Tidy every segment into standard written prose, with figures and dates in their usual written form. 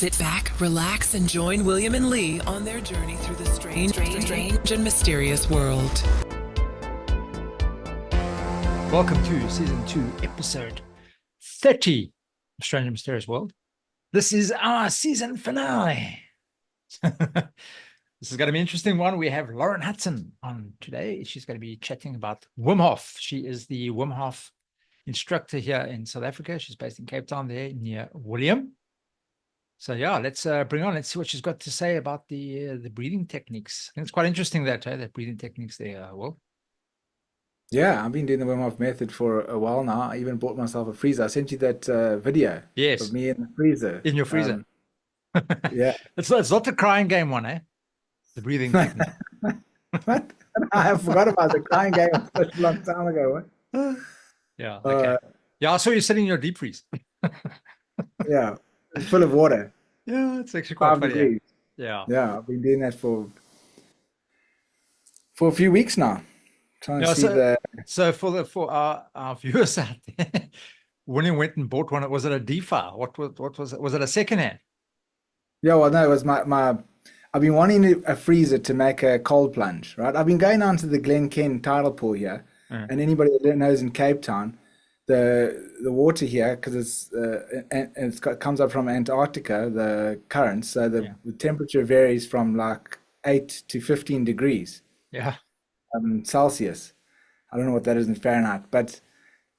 Sit back, relax, and join William and Lee on their journey through the strange and mysterious world. Welcome to Season 2, Episode 30 of Strange and Mysterious World. This is our season finale. This is going to be an interesting one. We have Lauren Hudson on today. She's going to be chatting about Wim Hof. She is the Wim Hof instructor here in South Africa. She's based in Capetown there near William. So yeah, let's bring on. Let's see what she's got to say about the breathing techniques. I think it's quite interesting that breathing techniques there. Will. Yeah, I've been doing the Wim Hof method for a while now. I even bought myself a freezer. I sent you that video Yes, of me in the freezer. in your freezer. Yeah, it's not the crying game one, eh? The breathing technique. what? I forgot about the crying game such a long time ago. What? Yeah. Okay. Yeah, I saw you sitting in your deep freeze. Yeah, it's full of water. Yeah, it's actually quite 5 funny. degrees. Yeah. Yeah, I've been doing that for a few weeks now. Trying to see So for our viewers out there, when you went and bought one, was it a D-file? What was it? Was it a second hand? Yeah, well, no, it was my I've been wanting a freezer to make a cold plunge, right? I've been going down to the Glen Ken tidal pool here, and anybody that knows in Capetown, the water here, because it comes up from Antarctica, the currents, so the temperature varies from like 8 to 15 degrees. Yeah. Celsius. I don't know what that is in Fahrenheit, but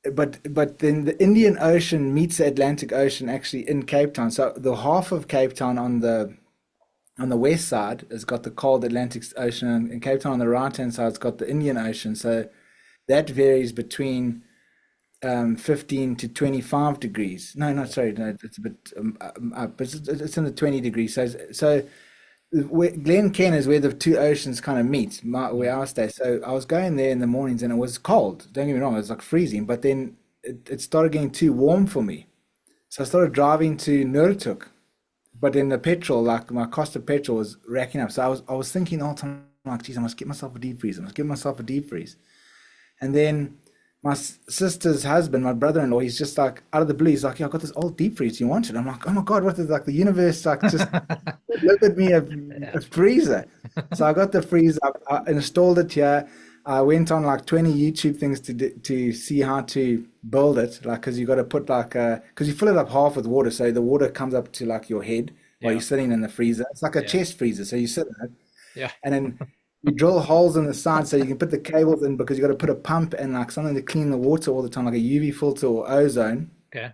then the Indian Ocean meets the Atlantic Ocean actually in Capetown. So the half of Capetown on the west side has got the cold Atlantic Ocean, and Capetown on the right hand side has got the Indian Ocean. So that varies between 15 to 25 degrees. No, it's a bit up, but it's in the 20 degrees. So Glen Ken is where the two oceans kind of meet, where I stay. So I was going there in the mornings and it was cold. Don't get me wrong, it was like freezing. But then it started getting too warm for me. So I started driving to Nurtuk. But then the petrol, like my cost of petrol was racking up. So I was thinking all the time, like, geez, I must get myself a deep freeze. And then my sister's husband, my brother-in-law, he's just like out of the blue. He's like, yeah, I got this old deep freeze. You want it? I'm like, oh my God, what is like the universe like just delivered me a freezer. So I got the freezer, I installed it here. I went on like 20 YouTube things to see how to build it. Like, cause you got to put like, cause you fill it up half with water. So the water comes up to like your head while you're sitting in the freezer. It's like a chest freezer. So you sit in it. Yeah. And then you drill holes in the side so you can put the cables in, because you got to put a pump and like something to clean the water all the time, like a UV filter or ozone. Okay.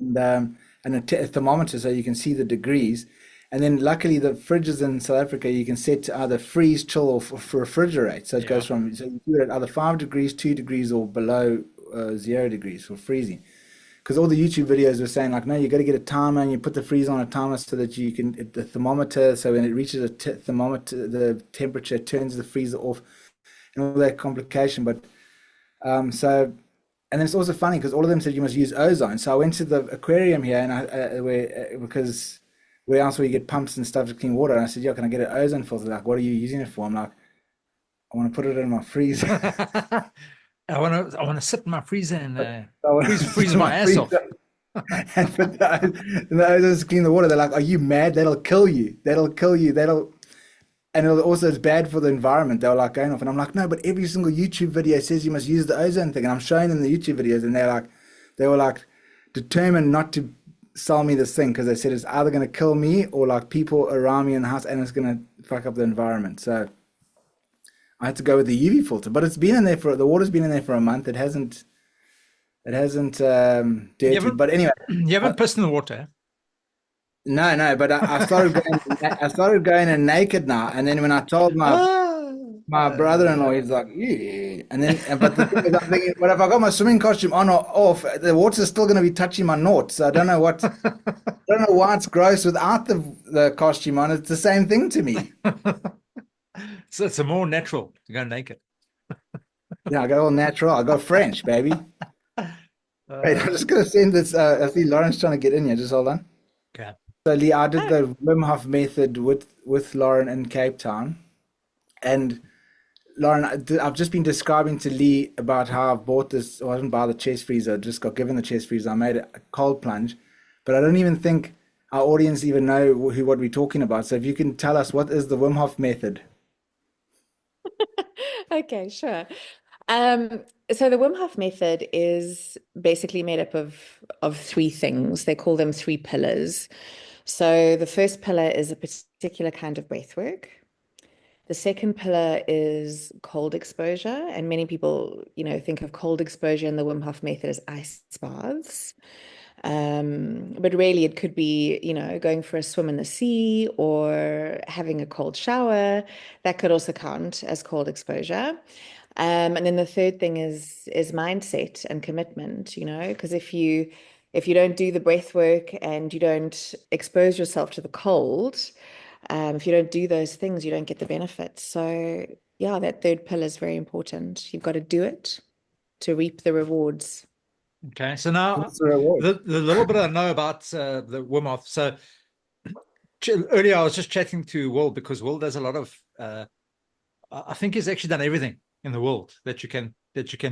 And a thermometer so you can see the degrees. And then luckily the fridges in South Africa, you can set to either freeze, chill, or refrigerate. So it goes from, so you do it at either 5 degrees, 2 degrees, or below 0 degrees for freezing. Because all the YouTube videos were saying like, no, you got to get a timer and you put the freezer on a timer so that you can, the thermometer, so when it reaches a thermometer, the temperature turns the freezer off and all that complication. But and then it's also funny because all of them said you must use ozone. So I went to the aquarium here and because where else will you get pumps and stuff to clean water? And I said, yeah, can I get an ozone filter? Like, what are you using it for? I'm like, I want to put it in my freezer. I want to sit in my freezer and freeze my ass off. And put the ozone to clean the water. They're like, are you mad? That'll kill you. And it's bad for the environment. They were like going off. And I'm like, no, but every single YouTube video says you must use the ozone thing. And I'm showing them the YouTube videos and they were like determined not to sell me this thing because they said it's either going to kill me or like people around me in the house, and it's going to fuck up the environment. So I had to go with the UV filter, but the water's been in there for a month. It hasn't dirtied. But anyway, you haven't pissed in the water. No, but I started going in naked now. And then when I told my brother-in-law, he's like, yeah. And then, but the thing is, I'm thinking, but if I got my swimming costume on or off, the water's still going to be touching my knot. So I don't know why it's gross without the costume on. It's the same thing to me. So it's a more natural to go naked. Yeah, I go all natural. I go French, baby. Wait, I'm just going to send this. I see Lauren's trying to get in here. Just hold on. Okay. So Lee, I did the Wim Hof method with Lauren in Capetown. And Lauren, I've just been describing to Lee about how I've bought this, or I didn't buy the chest freezer, I just got given the chest freezer. I made a cold plunge, but I don't even think our audience even know what we're talking about. So if you can tell us, what is the Wim Hof method? Okay, sure. So the Wim Hof method is basically made up of three things. They call them three pillars. So the first pillar is a particular kind of breath work. The second pillar is cold exposure, and many people, think of cold exposure in the Wim Hof method as ice baths. But really, it could be, going for a swim in the sea or having a cold shower. That could also count as cold exposure. And then the third thing is mindset and commitment, because if you don't do the breath work and you don't expose yourself to the cold, if you don't do those things, you don't get the benefits. So yeah, that third pillar is very important. You've got to do it to reap the rewards. Okay, so now What's the reward? the little bit I know about the Wim Hof. So earlier I was just chatting to Will, because Will does a lot of I think he's actually done everything in the world that you can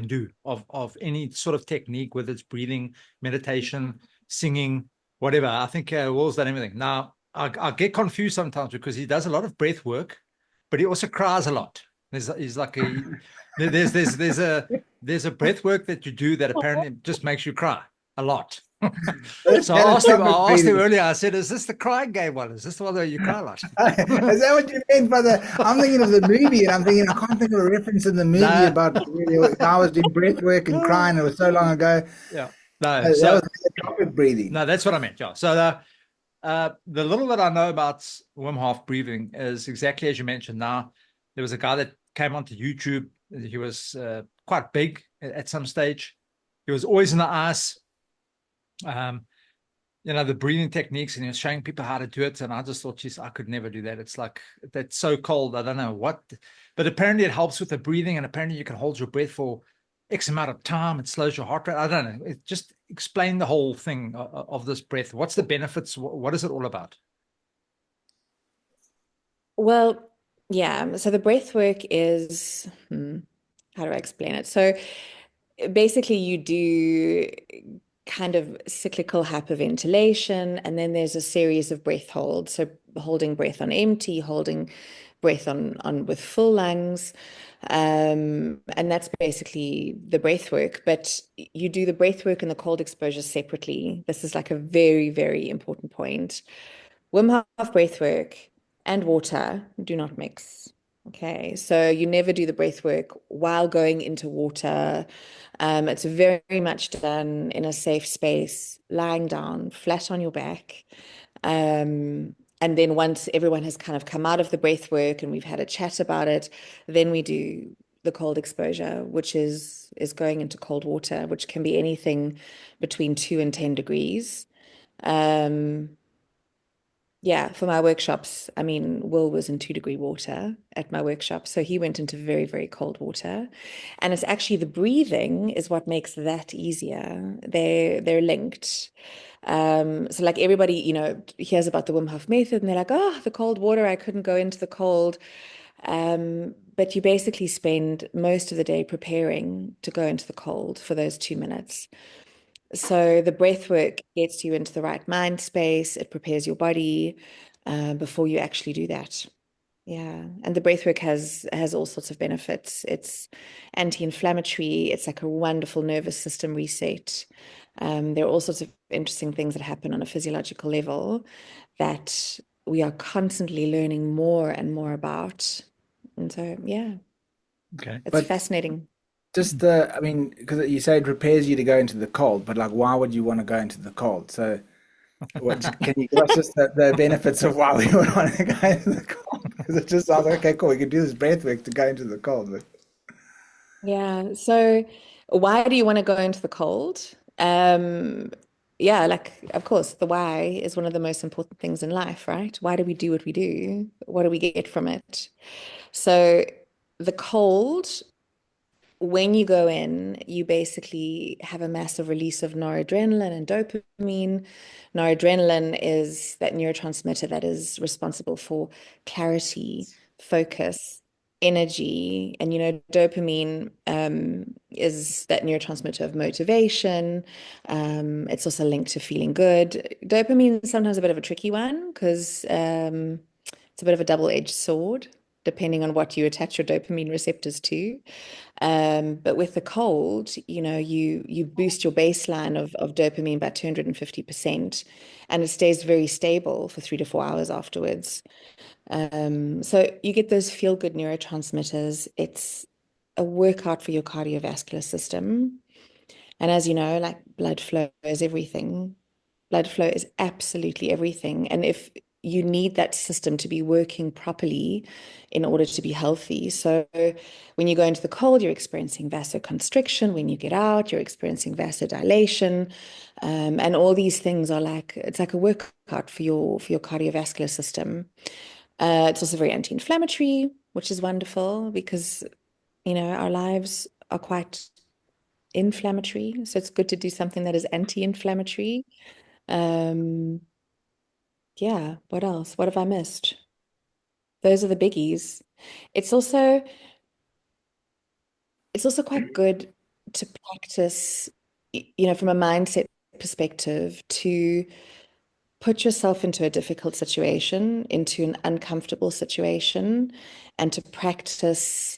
do of any sort of technique, whether it's breathing, meditation, singing, whatever. I think Will's done everything. Now I get confused sometimes because he does a lot of breath work, but he also cries a lot. He's like there's a breath work that you do that apparently just makes you cry a lot. So I asked him earlier, I said, is this the crying game one? Is this the one where you cry a lot? Is that what you meant by I'm thinking of the movie, and I'm thinking, I can't think of a reference in the movie No. about I was doing breath work and crying. It was so long ago. Yeah. No, That so was tropic breathing. no, that's what I meant, yeah. So the little that I know about Wim Hof breathing is exactly as you mentioned. Now, there was a guy that came onto YouTube. He was quite big at some stage. He was always in the ice. The breathing techniques, and he was showing people how to do it. And I just thought, geez, I could never do that. It's like, that's so cold. I don't know what, but apparently it helps with the breathing, and apparently you can hold your breath for X amount of time. It slows your heart rate. I don't know. It just explain the whole thing of this breath. What's the benefits? What is it all about? Well, yeah. So the breath work is, how do I explain it? So basically, you do kind of cyclical hyperventilation, and then there's a series of breath holds. So holding breath on empty, holding breath on with full lungs. And that's basically the breath work. But you do the breath work and the cold exposure separately. This is like a very, very important point. Wim Hof breath work and water do not mix. Okay, so you never do the breath work while going into water. It's very much done in a safe space, lying down, flat on your back. And then once everyone has kind of come out of the breath work and we've had a chat about it, then we do the cold exposure, which is going into cold water, which can be anything between 2 and 10 degrees. Yeah, for my workshops, I mean, Will was in 2-degree water at my workshop, so he went into very, very cold water. And it's actually the breathing is what makes that easier. They're linked. So like everybody, hears about the Wim Hof method and they're like, oh, the cold water, I couldn't go into the cold. But you basically spend most of the day preparing to go into the cold for those 2 minutes. So the breath work gets you into the right mind space. It prepares your body before you actually do that. Yeah. And the breath work has all sorts of benefits. It's anti-inflammatory. It's like a wonderful nervous system reset. There are all sorts of interesting things that happen on a physiological level that we are constantly learning more and more about. And so, yeah, Okay. it's fascinating. Just I mean, because you say it prepares you to go into the cold, but like, why would you want to go into the cold? So, can you give us just the benefits of why we would want to go into the cold? Because it just sounds like, okay, cool, we could do this breath work to go into the cold. But Yeah. So why do you want to go into the cold? Yeah, like, of course, the why is one of the most important things in life, right? Why do we do what we do? What do we get from it? So the cold, when you go in, you basically have a massive release of noradrenaline and dopamine. Noradrenaline is that neurotransmitter that is responsible for clarity, focus, energy. And dopamine is that neurotransmitter of motivation. It's also linked to feeling good. Dopamine is sometimes a bit of a tricky one because it's a bit of a double-edged sword, depending on what you attach your dopamine receptors to. But with the cold, you boost your baseline of dopamine by 250%, and it stays very stable for 3 to 4 hours afterwards. So you get those feel-good neurotransmitters. It's a workout for your cardiovascular system. And as you know, like blood flow is everything. Blood flow is absolutely everything. And if you need that system to be working properly in order to be healthy. So when you go into the cold, you're experiencing vasoconstriction. When you get out, you're experiencing vasodilation. And all these things are it's like a workout for your cardiovascular system. It's also very anti-inflammatory, which is wonderful because, our lives are quite inflammatory. So it's good to do something that is anti-inflammatory. Um, yeah, what else? What have I missed? Those are the biggies. It's also quite good to practice, from a mindset perspective, to put yourself into a difficult situation, into an uncomfortable situation, and to practice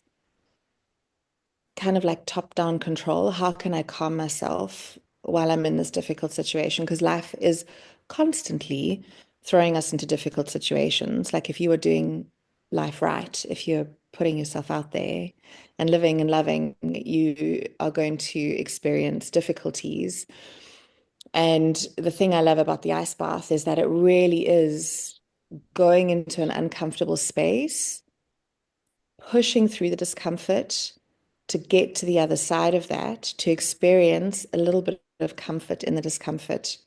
kind of like top-down control. How can I calm myself while I'm in this difficult situation? Because life is constantly throwing us into difficult situations. Like if you are doing life right, if you're putting yourself out there and living and loving, you are going to experience difficulties. And the thing I love about the ice bath is that it really is going into an uncomfortable space, pushing through the discomfort to get to the other side of that, to experience a little bit of comfort in the discomfort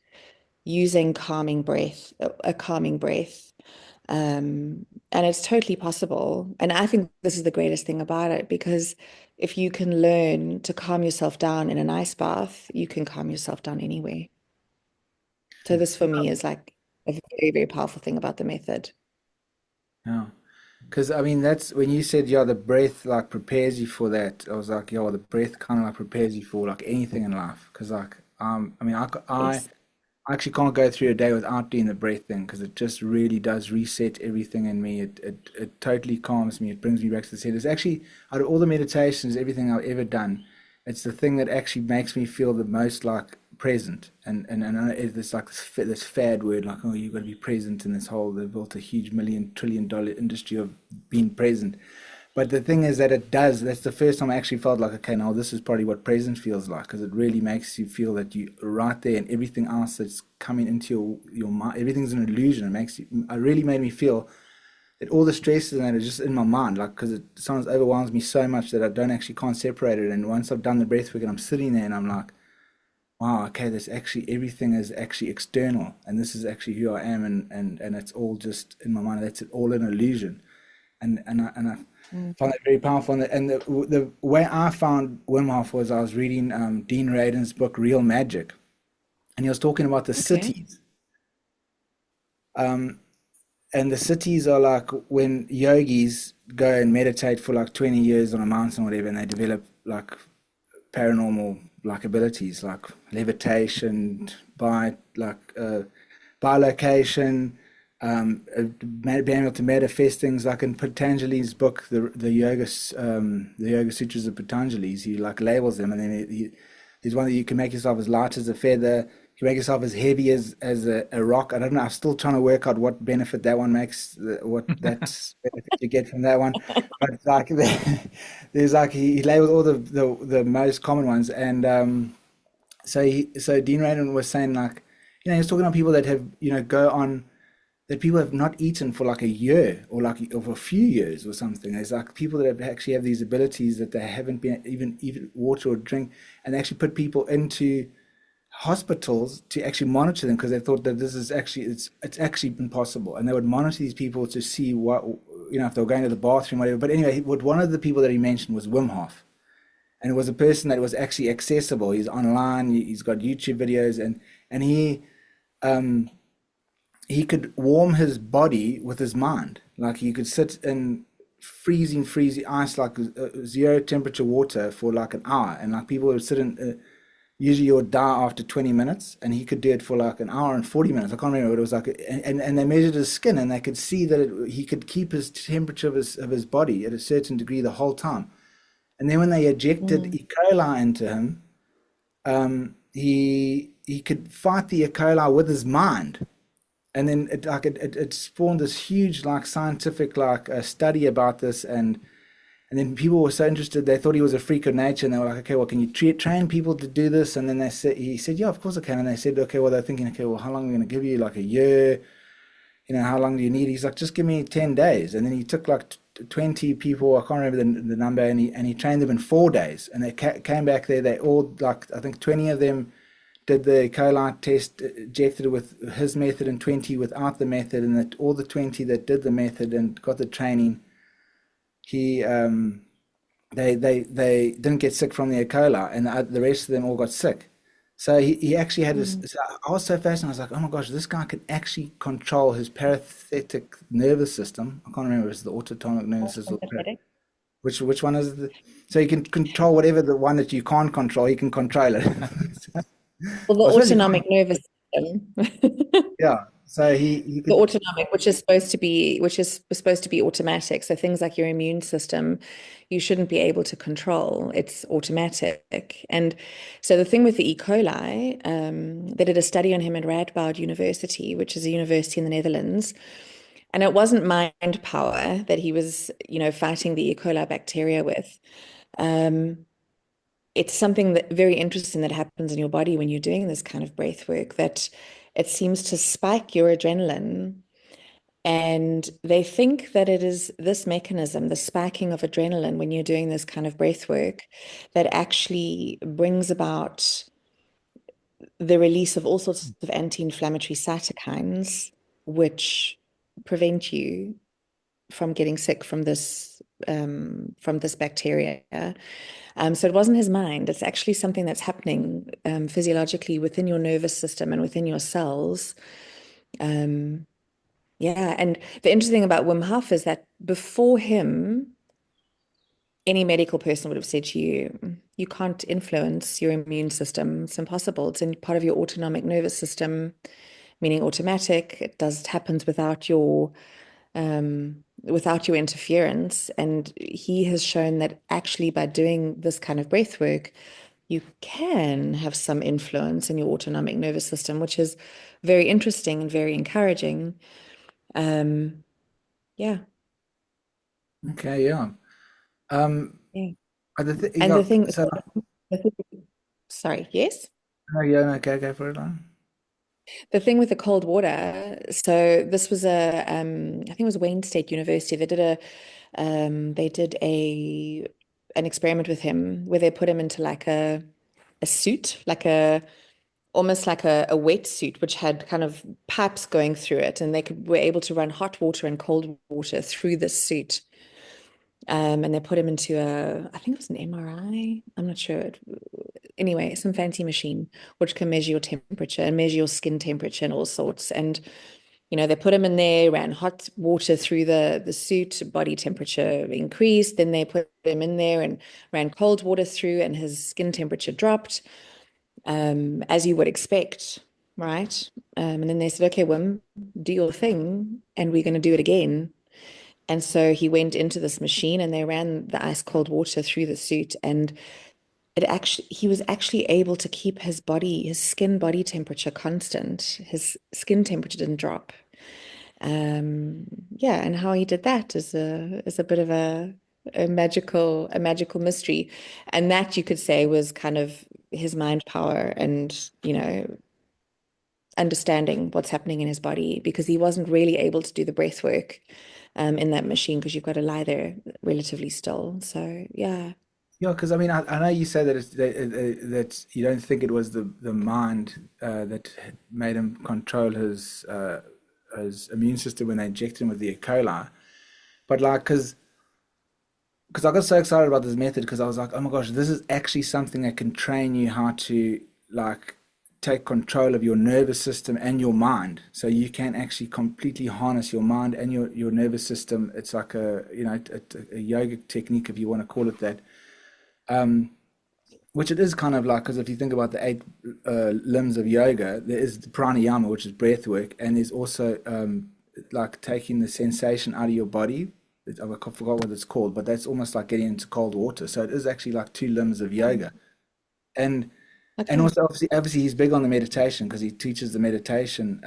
using a calming breath. And it's totally possible. And I think this is the greatest thing about it, because if you can learn to calm yourself down in an ice bath, you can calm yourself down anywhere. So this for me is like a very, very powerful thing about the method. Yeah. Because I mean, that's when you said, yeah, the breath like prepares you for that. I was like, yeah, well, the breath kind of like prepares you for like anything in life. Because like, I mean, I Yes. actually can't go through a day without doing the breath thing because it just really does reset everything in me. It totally calms me. It brings me back to the center. It's actually out of all the meditations, everything I've ever done, it's the thing that actually makes me feel the most like present. And I know it's like this fad word, like, oh, you've got to be present in this whole. They've built a huge $1 trillion industry of being present. But the thing is that it does. That's the first time I actually felt like, okay, now this is probably what present feels like, because it really makes you feel that you're right there, and everything else that's coming into your mind, everything's an illusion. It really made me feel that all the stresses and that are just in my mind, like, because it sometimes overwhelms me so much that I don't actually can't separate it. And once I've done the breath work and I'm sitting there and I'm like, wow, okay, this actually everything is actually external, and this is actually who I am, and it's all just in my mind. That's all an illusion, and I Mm. found that very powerful. And the way I found Wim Hof was I was reading Dean Radin's book Real Magic, and he was talking about the Okay. cities. Um, and the cities are like when yogis go and meditate for like 20 years on a mountain or whatever, and they develop like paranormal like abilities like levitation, by like bilocation, being able to manifest things, like in Patanjali's book, the Yoga Sutras of Patanjali's, he like labels them, and then he's one that you can make yourself as light as a feather, you can make yourself as heavy as a rock. I don't know. I'm still trying to work out what benefit that one makes, what that benefit you get from that one. But like, there's like he labels all the most common ones, and so Dean Radin was saying, like, he was talking about people that have, go on, that people have not eaten for like a year or like or for a few years or something. There's like people that actually have these abilities that they haven't been even eat water or drink, and they actually put people into hospitals to actually monitor them because they thought that this is actually it's actually impossible, and they would monitor these people to see what, if they were going to the bathroom, whatever. But anyway, what one of the people that he mentioned was Wim Hof, and it was a person that was actually accessible. He's online, he's got YouTube videos, and he could warm his body with his mind. Like, he could sit in freezing ice, like zero temperature water for like an hour, and like people would sit in. Usually you would die after 20 minutes, and he could do it for like an hour and 40 minutes. I can't remember what it was like. And they measured his skin, and they could see that he could keep his temperature of his body at a certain degree the whole time. And then when they ejected E. coli into him, he could fight the E. coli with his mind. And then it spawned this huge like scientific like study about this, and then people were so interested, they thought he was a freak of nature, and they were like, okay, well, can you train people to do this? And then he said, yeah, of course I can. And they said, okay, well, they're thinking, okay, well, how long are we going to give you? Like a year? How long do you need? He's like, just give me 10 days. And then he took like 20 people, I can't remember the number, and he trained them in 4 days. And they came back there, they all, like, I think 20 of them did the E. coli test, ejected with his method, and 20 without the method. And that all the 20 that did the method and got the training, they didn't get sick from the E. coli, and the rest of them all got sick. So he actually had this. So I was so fascinated. I was like, oh my gosh, this guy can actually control his parasympathetic nervous system. I can't remember if it's the autonomic nervous system. Which one is it? So he can control whatever the one that you can't control. He can control it. Well, the autonomic nervous system. Yeah. So he the autonomic, which is supposed to be automatic. So things like your immune system, you shouldn't be able to control. It's automatic. And so the thing with the E. coli, they did a study on him at Radboud University, which is a university in the Netherlands. And it wasn't mind power that he was, fighting the E. coli bacteria with. It's something that very interesting that happens in your body when you're doing this kind of breath work, that it seems to spike your adrenaline. And they think that it is this mechanism, the spiking of adrenaline when you're doing this kind of breath work, that actually brings about the release of all sorts of anti-inflammatory cytokines, which prevent you from getting sick from this bacteria. So it wasn't his mind. It's actually something that's happening physiologically within your nervous system and within your cells. Yeah, and the interesting thing about Wim Hof is that before him, any medical person would have said to you, you can't influence your immune system. It's impossible. It's in part of your autonomic nervous system, meaning automatic. It happens without your interference. And he has shown that actually by doing this kind of breath work, you can have some influence in your autonomic nervous system, which is very interesting and very encouraging. Yeah. Okay, yeah. Yeah. The thing, sorry, yes? Oh, yeah, no, go for it. The thing with the cold water, so this was I think it was Wayne State University. They did an experiment with him where they put him into like a suit, almost like a wetsuit, which had kind of pipes going through it, and were able to run hot water and cold water through this suit. And they put him into I think it was an MRI. I'm not sure. Anyway, some fancy machine which can measure your temperature and measure your skin temperature and all sorts. And they put him in there, ran hot water through the suit, body temperature increased. Then they put him in there and ran cold water through, and his skin temperature dropped, as you would expect, right? And then they said, okay, Wim, do your thing, and we're going to do it again. And so he went into this machine, and they ran the ice cold water through the suit, and he was actually able to keep his skin body temperature constant. His skin temperature didn't drop. Yeah, and how he did that is a bit of a magical mystery. And that, you could say, was kind of his mind power and, understanding what's happening in his body, because he wasn't really able to do the breath work in that machine, because you've got to lie there relatively still. So yeah. Yeah, because I mean, I know you say that that you don't think it was the mind that made him control his immune system when they injected him with the E. coli, but like, because I got so excited about this method, because I was like, oh my gosh, this is actually something that can train you how to like take control of your nervous system and your mind. So you can actually completely harness your mind and your nervous system. It's like a yoga technique, if you want to call it that. Which it is kind of like, because if you think about the 8 limbs of yoga, there is the pranayama, which is breath work, and there's also like taking the sensation out of your body. I forgot what it's called, but that's almost like getting into cold water. So it is actually like 2 limbs of yoga. And also obviously he's big on the meditation, because he teaches the meditation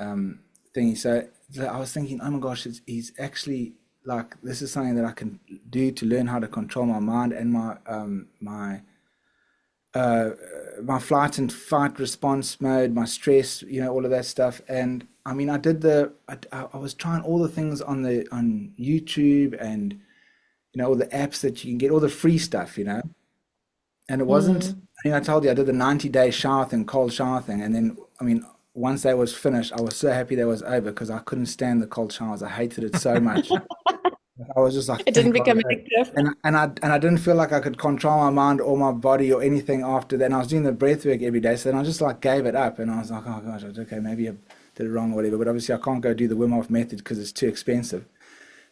thingy. So I was thinking, oh my gosh, he's actually like, this is something that I can do to learn how to control my mind and my flight and fight response mode, my stress, all of that stuff. And I mean, I was trying all the things on YouTube, and all the apps that you can get, all the free stuff, and it wasn't. I told you I did the 90-day shower thing, cold shower thing, and then I mean, once that was finished, I was so happy that was over, because I couldn't stand the cold showers. I hated it so much. I was just like, It didn't thank God. become addictive. And I didn't feel like I could control my mind or my body or anything after that. And I was doing the breath work every day, so then I just like gave it up, and I was like, oh gosh, okay, maybe I did it wrong or whatever. But obviously I can't go do the Wim Hof method because it's too expensive.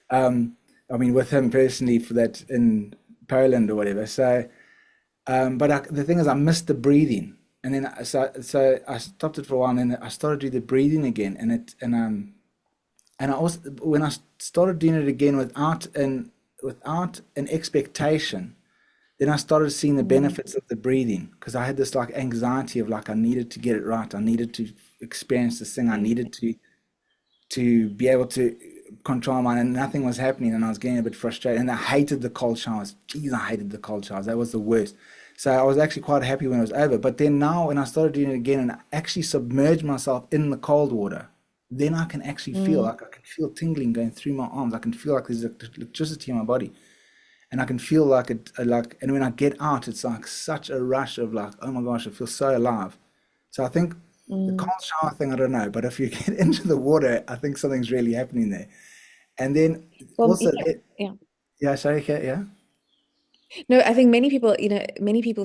I mean, with him personally for that in Poland or whatever. So, but the thing is, I missed the breathing, and then so I stopped it for a while, and then I started doing the breathing again, and I also, when I started doing it again without an expectation, then I started seeing the benefits of the breathing, because I had this like anxiety of like, I needed to get it right, I needed to experience this thing, I needed to be able to control mine, and nothing was happening, and I was getting a bit frustrated, and I hated the cold showers. Jeez, I hated the cold showers. That was the worst. So I was actually quite happy when it was over. But then now, when I started doing it again and I actually submerged myself in the cold water, then I can actually feel like, I can feel tingling going through my arms. I can feel like there's electricity in my body, and I can feel like it, and when I get out, it's like such a rush of like, oh my gosh, I feel so alive. So I think the cold shower thing, I don't know, but if you get into the water, I think something's really happening there. And then also, sorry, Kate, yeah. No, I think many people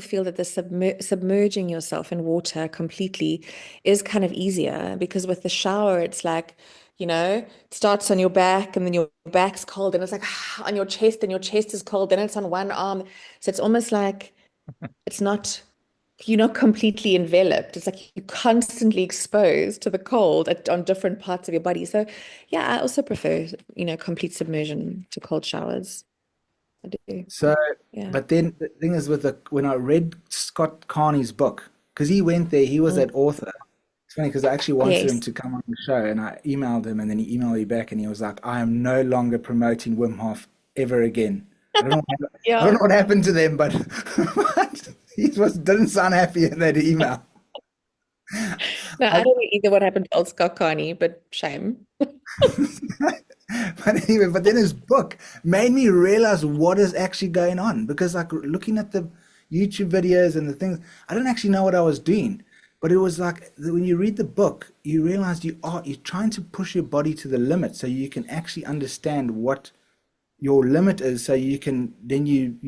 feel that the submerging yourself in water completely is kind of easier, because with the shower, it's like, it starts on your back, and then your back's cold, and it's like on your chest, and your chest is cold, then it's on one arm. So it's almost like you're not completely enveloped. It's like you're constantly exposed to the cold on different parts of your body. So yeah, I also prefer, complete submersion to cold showers. I do. So, Yeah. but then the thing is, when I read Scott Carney's book, because he went there, he was that author. It's funny, because I actually wanted him to come on the show, and I emailed him, and then he emailed me back, and he was like, I am no longer promoting Wim Hof ever again. I don't know what happened to them, but he didn't sound happy in that email. No, I don't know either what happened to old Scott Carney, but shame. But anyway, but then his book made me realize what is actually going on, because like looking at the YouTube videos and the things, I didn't actually know what I was doing. But it was like, when you read the book, you realize you're trying to push your body to the limit, so you can actually understand what your limit is, so you can then you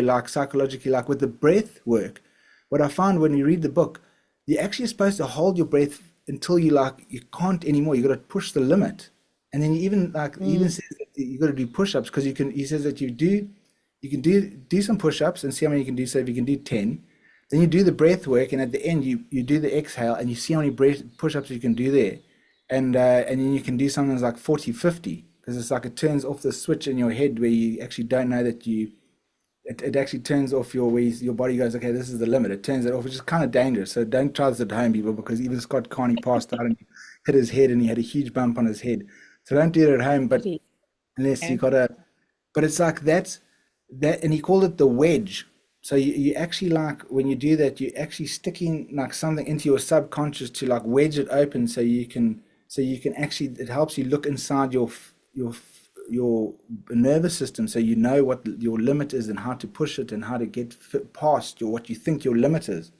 like psychologically, like with the breath work. What I found when you read the book, you're actually supposed to hold your breath until you can't anymore. You got to push the limit. And then he even says that you got to do push-ups, because he says that you can do some push-ups and see how many you can do. So if you can do 10, then you do the breath work, and at the end you do the exhale, and you see how many push-ups you can do there, and then you can do something like 40, 50, because it's like it turns off the switch in your head where you actually don't know that it actually turns off your body goes, okay, this is the limit. It turns it off, which is kind of dangerous. So don't try this at home, people, because even Scott Carney passed out and hit his head, and he had a huge bump on his head. So don't do it at home, but unless you gotta. But it's like that, and he called it the wedge. So you actually, like, when you do that, you're actually sticking like something into your subconscious to like wedge it open, so you can actually, it helps you look inside your nervous system, so you know what your limit is and how to push it and how to get past what you think your limit is.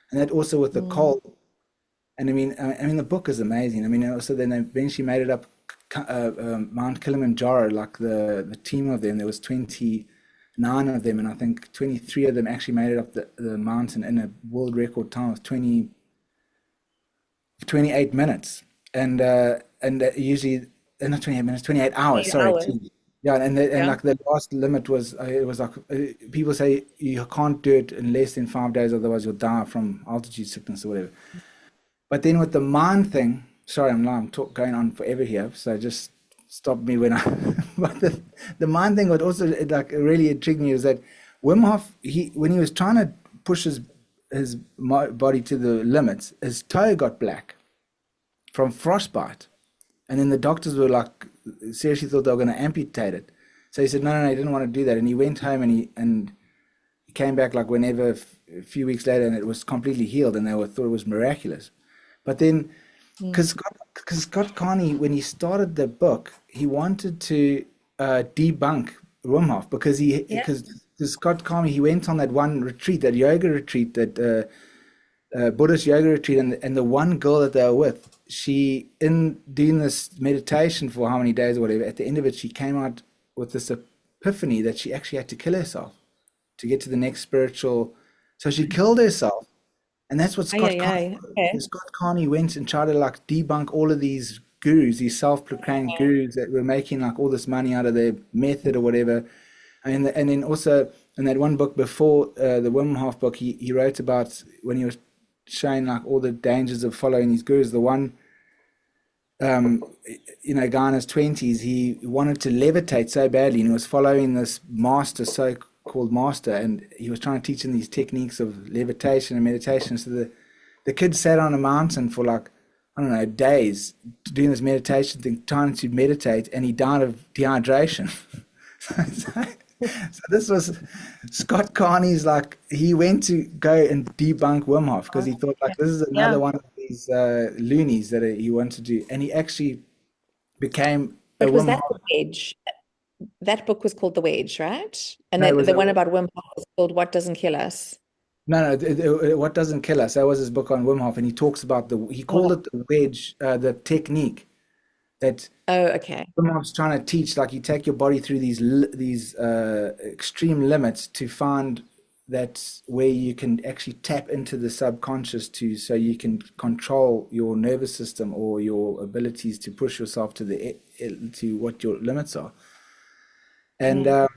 And that also with the cold. And I mean the book is amazing. I mean, also then they eventually made it up Mount Kilimanjaro, like the team of them, there was 29 of them, and I think 23 of them actually made it up the mountain in a world record time of 20 for 28 minutes, and usually not 28 minutes, 28 hours. 8 Sorry, hours. yeah, and Yeah. like the last limit was it was like people say you can't do it in less than 5 days, otherwise you'll die from altitude sickness or whatever. But then with the mind thing, sorry, I'm going on forever here, so just stop me when I. But the mind thing, what also like really intrigued me is that Wim Hof, when he was trying to push his body to the limits, his toe got black from frostbite, and then the doctors were like seriously thought they were going to amputate it. So he said no, he didn't want to do that, and he went home and he came back like whenever a few weeks later, and it was completely healed, and they thought it was miraculous. But then, because Scott Carney, when he started the book, he wanted to debunk Wim Hof because Scott Carney, he went on that one retreat, that yoga retreat, that Buddhist yoga retreat, and the one girl that they were with, she, in doing this meditation for how many days or whatever, at the end of it, she came out with this epiphany that she actually had to kill herself to get to the next spiritual. So she killed herself. And that's what Scott Carney went and tried to like debunk all of these gurus, these self-proclaimed gurus that were making like all this money out of their method or whatever. And then also in that one book before the Wim Hof book, he wrote about when he was showing like all the dangers of following these gurus. The one, guy in his 20s, he wanted to levitate so badly, and he was following this so-called master, and he was trying to teach him these techniques of levitation and meditation. So the kid sat on a mountain for like, I don't know, days doing this meditation thing, trying to meditate, and he died of dehydration. So this was Scott Carney's, like, he went to go and debunk Wim Hof because he thought like this is another one of these loonies that he wanted to do, and he actually became a But was Wim that Hof. The Wedge? That book was called The Wedge, right? And No, it then was the one about Wim Hof was called What Doesn't Kill Us. No, What Doesn't Kill Us. That was his book on Wim Hof, and he talks about he called it the wedge, the technique that Oh, okay. Wim Hof's trying to teach. Like, you take your body through these extreme limits to find that where you can actually tap into the subconscious so you can control your nervous system or your abilities to push yourself to what your limits are. And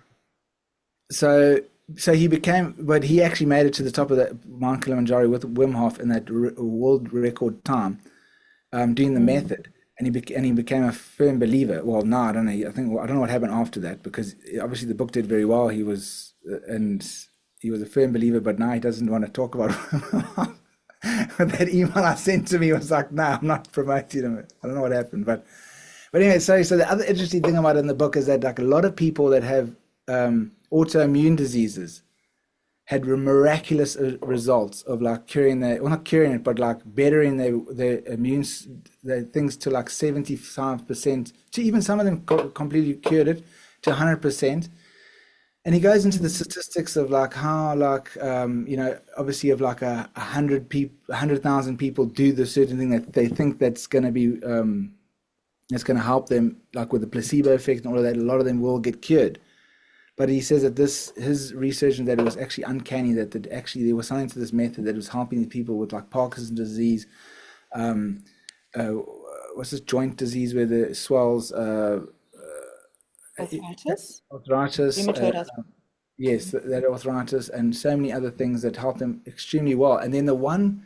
so he became, but he actually made it to the top of the Mount Kilimanjaro with Wim Hof in that world record time, doing the method, and he became a firm believer. Well, no, I don't know. I don't know what happened after that, because obviously the book did very well. He was a firm believer, but now he doesn't want to talk about it. That email I sent to me was like, no, I'm not promoting him. I don't know what happened, but anyway. So the other interesting thing about it in the book is that like a lot of people that have autoimmune diseases had miraculous results of like curing not curing it, but like bettering their immune things to like 75%, to even some of them completely cured it to 100%. And he goes into the statistics of like how like obviously of like 100,000 people do the certain thing that they think that's going to be that's going to help them, like with the placebo effect and all of that. A lot of them will get cured. But he says that his research, and that it was actually uncanny, that actually there was something to this method that was helping the people with like Parkinson's disease, what's this joint disease where the swells, Arthritis? arthritis, Rheumatoid arthritis. yes, that arthritis, and so many other things that helped them extremely well. And then the one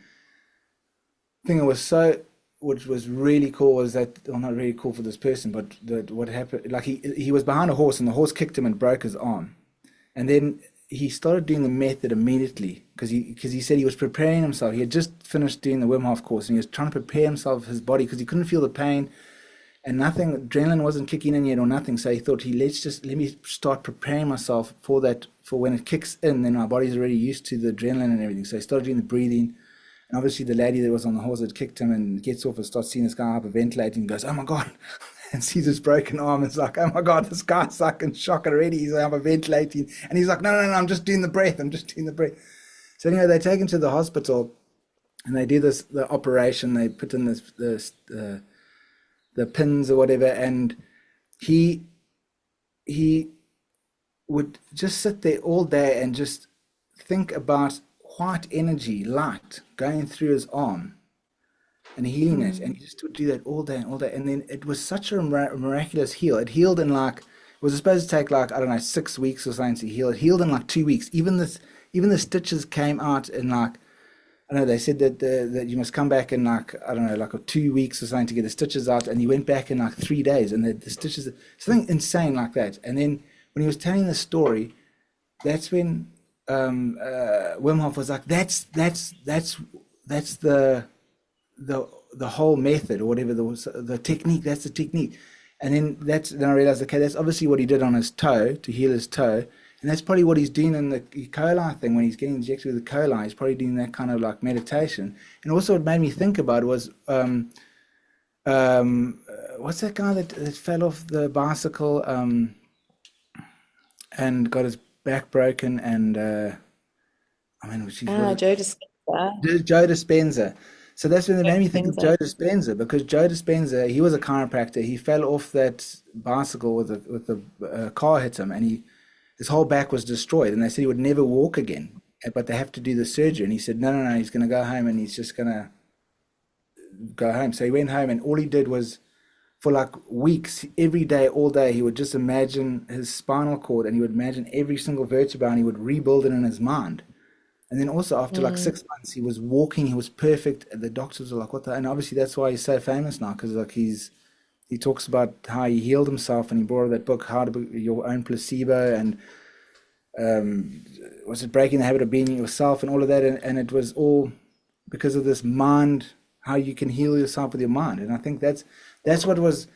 thing that which was really cool was that, well, not really cool for this person, but what happened, like he was behind a horse, and the horse kicked him and broke his arm. And then he started doing the method immediately because he said he was preparing himself. He had just finished doing the Wim Hof course, and he was trying to prepare himself, his body, because he couldn't feel the pain and nothing, adrenaline wasn't kicking in yet or nothing. So he thought, let me start preparing myself for that, for when it kicks in, then my body's already used to the adrenaline and everything. So he started doing the breathing. And obviously the lady that was on the horse had kicked him, and gets off and starts seeing this guy hyperventilating and goes, oh my God, and sees his broken arm. It's like, oh my God, this guy's like in shock already. He's hyperventilating. And he's like, no, I'm just doing the breath. So anyway, they take him to the hospital, and they do the operation. They put in the pins or whatever. And he would just sit there all day and just think about white energy, light going through his arm, and healing it. And he just would do that all day and all day. And then it was such a miraculous heal. It healed in like, it was supposed to take like, I don't know, 6 weeks or something to heal. It healed in like 2 weeks. Even the stitches came out in like, I don't know, they said that you must come back in like, I don't know, like 2 weeks or something to get the stitches out. And he went back in like 3 days, and the stitches, something insane like that. And then when he was telling the story, that's when Wim Hof was like, that's the whole method, or whatever, the technique. That's the technique. And then I realized, okay, that's obviously what he did on his toe to heal his toe, and that's probably what he's doing in the E. coli thing when he's getting injected with the coli. He's probably doing that kind of like meditation. And also, what made me think about was what's that guy that fell off the bicycle and got his back broken, and Joe Dispenza. Joe Dispenza. So that's when they made me think of Dispenza. Joe Dispenza, because Joe Dispenza, he was a chiropractor. He fell off that bicycle with a car hit him, and his whole back was destroyed. And they said he would never walk again, but they have to do the surgery. And he said, no, he's going to go home, and he's just going to go home. So he went home, and all he did was, for like weeks, every day, all day, he would just imagine his spinal cord, and he would imagine every single vertebra, and he would rebuild it in his mind. And then also after like 6 months, he was walking, he was perfect. And the doctors were like, what the? And obviously that's why he's so famous now, because like he talks about how he healed himself, and he brought that book, How to Be Your Own Placebo, and was it Breaking the Habit of Being Yourself, and all of that. And it was all because of this mind, how you can heal yourself with your mind. And I think that's what was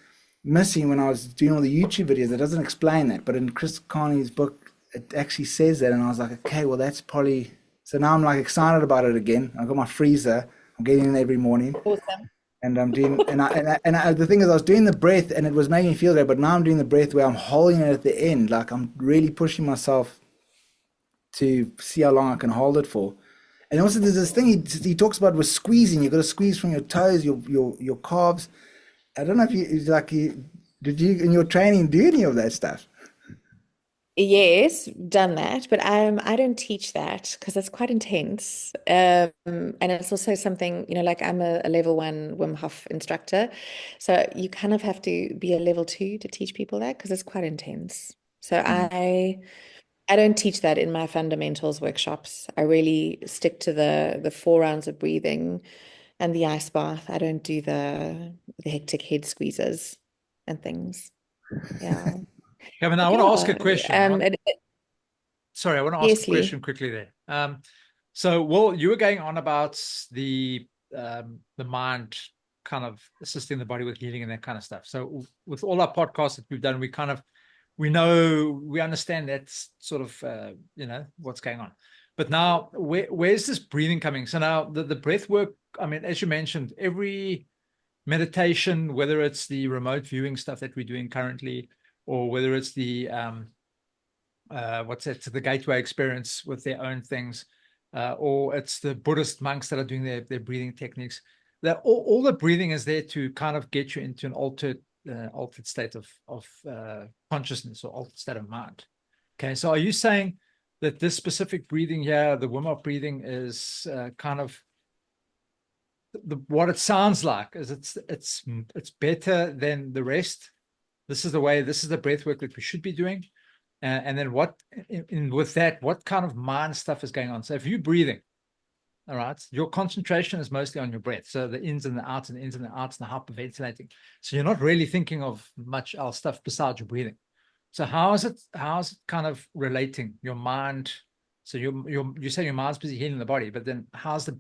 missing when I was doing all the YouTube videos. It doesn't explain that, but in Chris Carney's book, it actually says that. And I was like, okay, well, that's probably... So now I'm like excited about it again. I've got my freezer. I'm getting in every morning. Awesome. And I'm doing, the thing is, I was doing the breath, and it was making me feel great. But now I'm doing the breath where I'm holding it at the end. Like I'm really pushing myself to see how long I can hold it for. And also there's this thing he talks about with squeezing. You've got to squeeze from your toes, your calves. I don't know if did you in your training do any of that stuff? Yes, done that, but I don't teach that because it's quite intense. And it's also something, like I'm a level 1 Wim Hof instructor. So you kind of have to be a level 2 to teach people that, because it's quite intense. So I don't teach that in my fundamentals workshops. I really stick to the 4 rounds of breathing and the ice bath. I don't do the hectic head squeezes and things. Yeah. Kevin, I want to ask a question. I want to ask Yes, a question quickly there. So, Will, you were going on about the mind kind of assisting the body with healing and that kind of stuff. So, with all our podcasts that we've done, we understand that's sort of what's going on. But now, where's this breathing coming? So now the breath work. I mean, as you mentioned, every meditation, whether it's the remote viewing stuff that we're doing currently, or whether it's the the gateway experience with their own things, or it's the Buddhist monks that are doing their breathing techniques. That all the breathing is there to kind of get you into an altered state of consciousness, or altered state of mind. Okay, so are you saying that this specific breathing here, the Wim Hof breathing, is kind of what it sounds like? Is it's better than the rest? This is the breath work that we should be doing. And then with that, what kind of mind stuff is going on? So if you're breathing, all right, your concentration is mostly on your breath. So the ins and the outs and the ins and the outs and the hyperventilating. So you're not really thinking of much else stuff besides your breathing. So how is it kind of relating your mind? So you say your mind's busy healing the body, but then how's the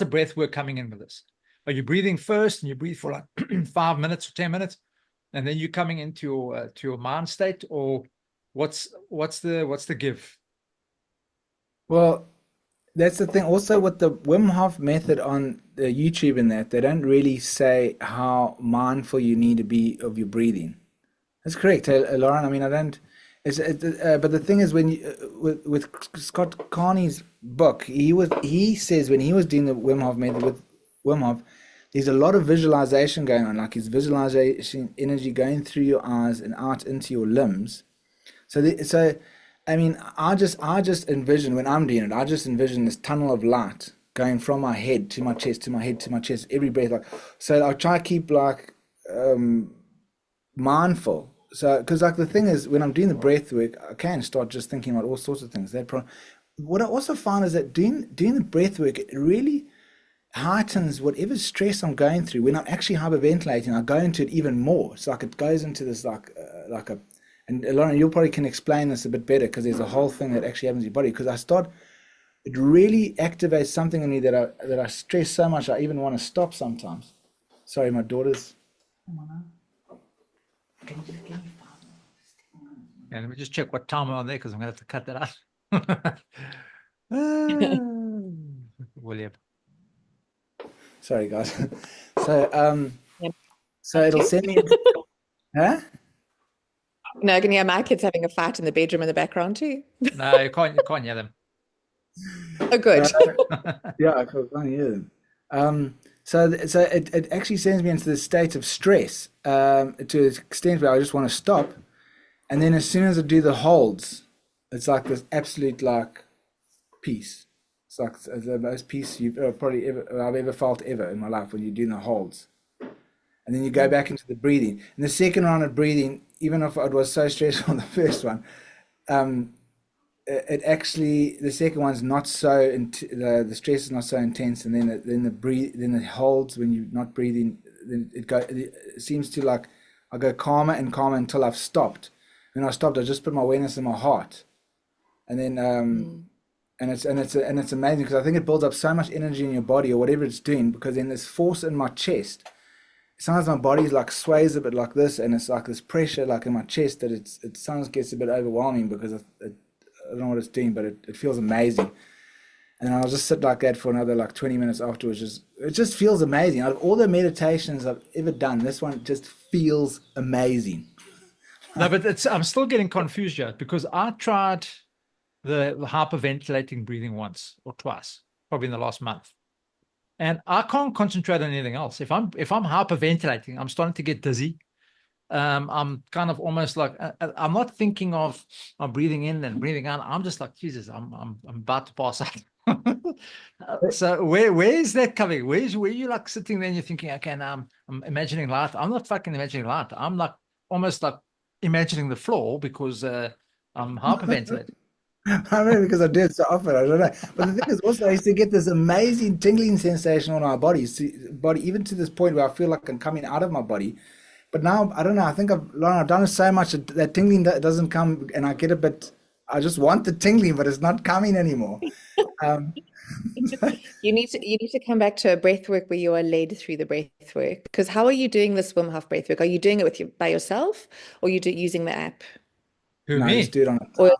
breath work coming in with this? Are you breathing first and you breathe for like 5 minutes or 10 minutes? And then you're coming into your mind state, or what's the give? Well, that's the thing. Also, with the Wim Hof method on the YouTube and that, they don't really say how mindful you need to be of your breathing. That's correct, Lauren. I mean, I don't. But the thing is, when with Scott Carney's book, he says when he was doing the Wim Hof method with Wim Hof, there's a lot of visualization going on, like his visualization energy going through your eyes and out into your limbs. So I mean, I just envision when I'm doing it, I just envision this tunnel of light going from my head to my chest, to my head, to my chest, every breath. Like, so I try to keep like mindful. So, because like the thing is, when I'm doing the breath work, I can start just thinking about all sorts of things. What I also find is that doing the breath work, it really heightens whatever stress I'm going through. When I'm actually hyperventilating, I go into it even more. It's like it goes into this like a, and Lauren, you probably can explain this a bit better because there's a whole thing that actually happens in your body. Because it really activates something in me that I stress so much I even want to stop sometimes. Sorry, my daughter's. Yeah, let me just check what time we're on there because I'm going to have to cut that out. William. Sorry, guys. So Yep. so it'll send me. Huh? No, I can hear my kids having a fight in the bedroom in the background too. No, you can't hear them. Oh, good. Yeah, I can't hear them. So it actually sends me into this state of stress to an extent where I just want to stop. And then as soon as I do the holds, it's like this absolute like peace. It's like the most peace I've ever felt ever in my life when you're doing the holds. And then you go back into the breathing. And the second round of breathing, even if it was so stressful the first one, it actually, the second one's not so the stress is not so intense, and then it holds when you're not breathing. Then it seems to like I go calmer and calmer until I've stopped. When I stopped, I just put my awareness in my heart, and then and it's amazing because I think it builds up so much energy in your body or whatever it's doing, because then there's force in my chest. Sometimes my body's like sways a bit like this, and it's like this pressure like in my chest that it sometimes gets a bit overwhelming because I don't know what it's doing, but it feels amazing. And then I'll just sit like that for another like 20 minutes afterwards. It just feels amazing. Out of all the meditations I've ever done, this one just feels amazing. No, but I'm still getting confused yet because I tried the hyperventilating breathing once or twice, probably in the last month. And I can't concentrate on anything else. If I'm hyperventilating, I'm starting to get dizzy. I'm kind of almost like I'm not thinking of I'm breathing in and breathing out. I'm just like, Jesus, I'm about to pass out. So where is that coming? Where you like sitting there and you're thinking, okay, now I'm imagining light. I'm not fucking imagining light. I'm like almost like imagining the floor because I'm hyperventilating. I mean, because I do it so often, I don't know. But the thing is also, I used to get this amazing tingling sensation on our bodies, even to this point where I feel like I'm coming out of my body. But now, I don't know, I think Lauren, I've done it so much that tingling doesn't come, and I get a bit, I just want the tingling, but it's not coming anymore. You need to come back to a breath work where you are led through the breath work. Because how are you doing this Wim Hof breath work? Are you doing it by yourself, or you using the app? Who, No, I me? just do it on Or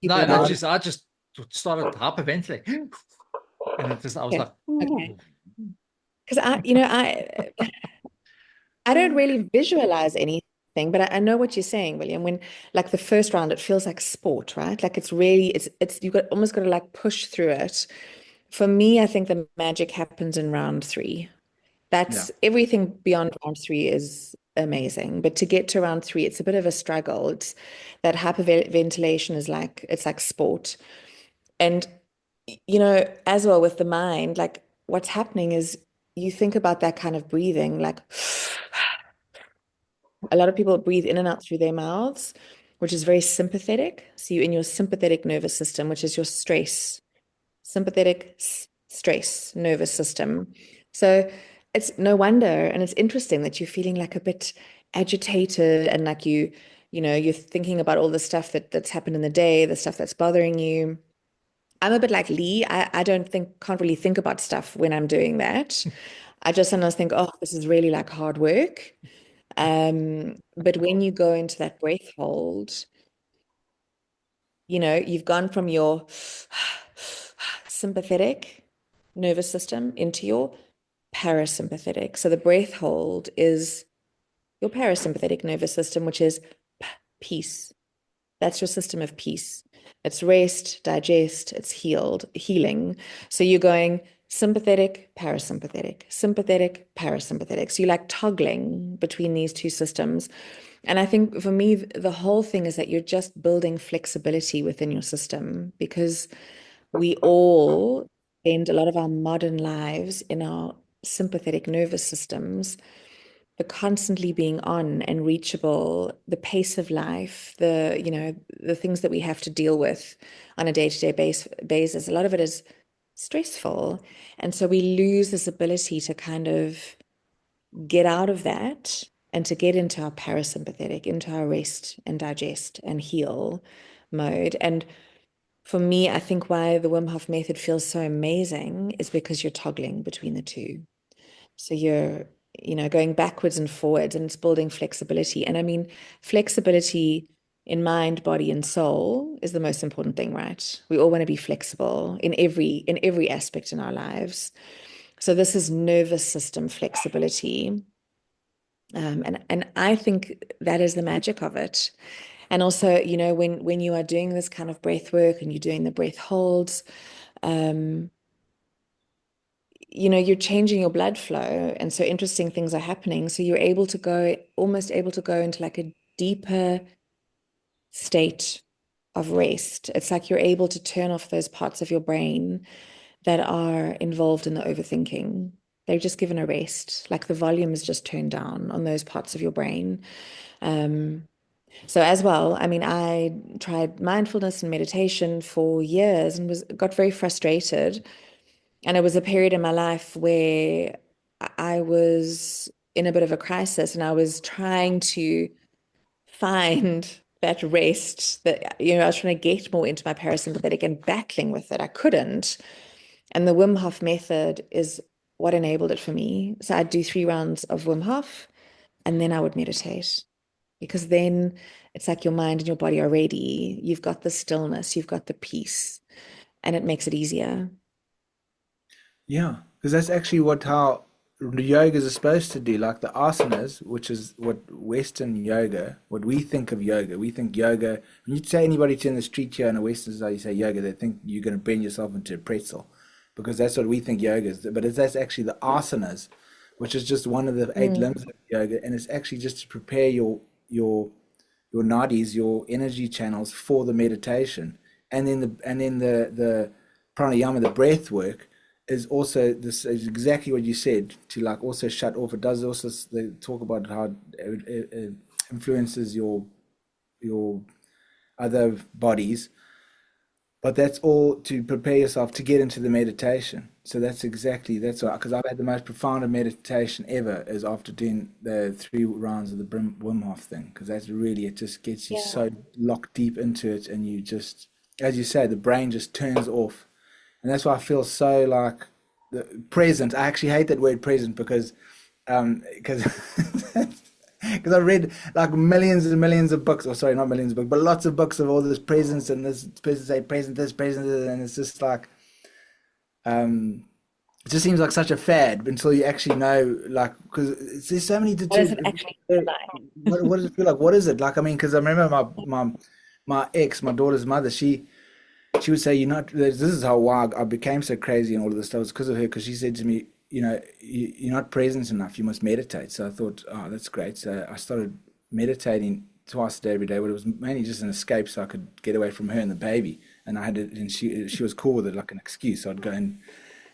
No, No. I just started hyperventilating. And I was Okay. like, Okay. Because I don't really visualize anything, but I know what you're saying, William. When like the first round, it feels like sport, right? Like it's really it's you got almost got to like push through it. For me, I think the magic happens in round 3. That's everything beyond round 3 is amazing. But to get to round 3, it's a bit of a struggle. It's that hyperventilation is like it's like sport. And as well with the mind, like what's happening is you think about that kind of breathing, like a lot of people breathe in and out through their mouths, which is very sympathetic. So you're in your sympathetic nervous system, which is your sympathetic stress nervous system. So it's no wonder, and it's interesting that you're feeling like a bit agitated and like you're thinking about all the stuff that's happened in the day, the stuff that's bothering you. I'm a bit like Lee. I can't really think about stuff when I'm doing that. I just sometimes think, oh, this is really like hard work. But when you go into that breath hold, you've gone from your sympathetic nervous system into your parasympathetic. So the breath hold is your parasympathetic nervous system, which is peace. That's your system of peace. It's rest, digest, it's healing. So you're going sympathetic, parasympathetic, sympathetic, parasympathetic. So you're like toggling between these two systems. And I think for me, the whole thing is that you're just building flexibility within your system, because we all spend a lot of our modern lives in our sympathetic nervous systems, the constantly being on and reachable, the pace of life, the things that we have to deal with on a day-to-day basis, a lot of it is stressful. And so we lose this ability to kind of get out of that and to get into our parasympathetic, into our rest and digest and heal mode. And for me, I think why the Wim Hof method feels so amazing is because you're toggling between the two. So you're, going backwards and forwards, and it's building flexibility. And I mean, flexibility in mind, body, and soul is the most important thing, right? We all want to be flexible in every aspect in our lives. So this is nervous system flexibility. And I think that is the magic of it. And also, when you are doing this kind of breath work and you're doing the breath holds, you're changing your blood flow. And so interesting things are happening. So you're almost able to go into like a deeper state of rest. It's like you're able to turn off those parts of your brain that are involved in the overthinking. They're just given a rest, like the volume is just turned down on those parts of your brain. So as well, I mean, I tried mindfulness and meditation for years and got very frustrated. And it was a period in my life where I was in a bit of a crisis, and I was trying to find that rest that, I was trying to get more into my parasympathetic and battling with it. I couldn't. And the Wim Hof method is what enabled it for me. So I'd do 3 rounds of Wim Hof and then I would meditate, because then it's like your mind and your body are ready. You've got the stillness, you've got the peace, and it makes it easier. Yeah, because that's actually how yoga is supposed to do. Like the asanas, which is what Western yoga, what we think of yoga. We think yoga, when you say anybody to in the street here in a Western society, you say yoga, they think you're going to bend yourself into a pretzel, because that's what we think yoga is. But that's actually the asanas, which is just one of the 8 limbs of yoga, and it's actually just to prepare your nadis, your energy channels for the meditation. And then the pranayama, the breath work, is also this is exactly what you said, to like also shut off. It does also, they talk about how it influences your other bodies, but that's all to prepare yourself to get into the meditation. So that's why, because I've had the most profound meditation ever is after doing the 3 rounds of the Wim Hof thing, because that's really, it just gets you so locked deep into it, and you just, as you say, the brain just turns off. And that's why I feel so like present. I actually hate that word present, because because because I read like millions and millions of books, or sorry, not millions of books, but lots of books of all this presence, and this person say present this, present this, and it's just like it just seems like such a fad until you actually know, like, because there's so many What does it actually feel like? what does it feel like? What is it like? I mean, because I remember my ex, my daughter's mother, she would say, this is how why I became so crazy and all of this stuff. It's because of her, because she said to me, you're not present enough, you must meditate. So I thought, oh, that's great. So I started meditating twice a day, every day, but it was mainly just an escape so I could get away from her and the baby. And I had it, and she was cool with it, like an excuse. So I'd go and